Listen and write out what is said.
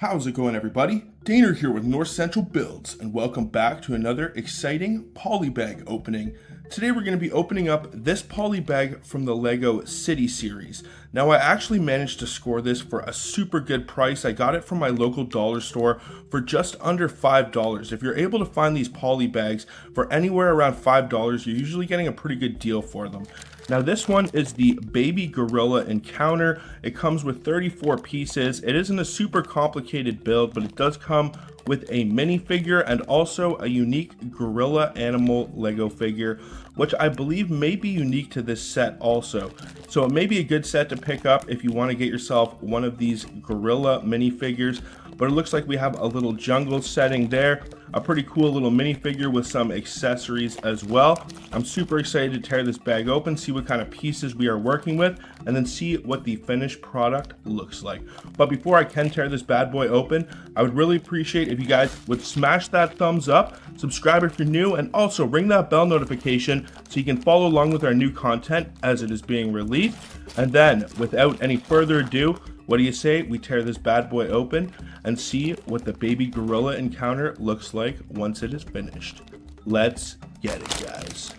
How's it going, everybody? Daner here with North Central Builds, and welcome back to another exciting Polybag opening. Today we're going to be opening up this Polybag from the LEGO City series. Now, I actually managed to score this for a super good price. I got it from my local dollar store for just under $5. If you're able to find these Polybags for anywhere around $5, you're usually getting a pretty good deal for them. Now, this one is the Baby Gorilla Encounter. It comes with 34 pieces. It isn't a super complicated build, but it does come with a minifigure and also a unique gorilla animal Lego figure, which I believe may be unique to this set also. So it may be a good set to pick up if you want to get yourself one of these gorilla minifigures. But it looks like we have a little jungle setting there, a pretty cool little minifigure with some accessories as well. I'm super excited to tear this bag open, see what kind of pieces we are working with, and then see what the finished product looks like. But before I can tear this bad boy open, I would really appreciate if you guys would smash that thumbs up, subscribe if you're new, and also ring that bell notification so you can follow along with our new content as it is being released. And then, without any further ado, what do you say we tear this bad boy open and see what the Baby Gorilla Encounter looks like once it is finished? Let's get it, guys.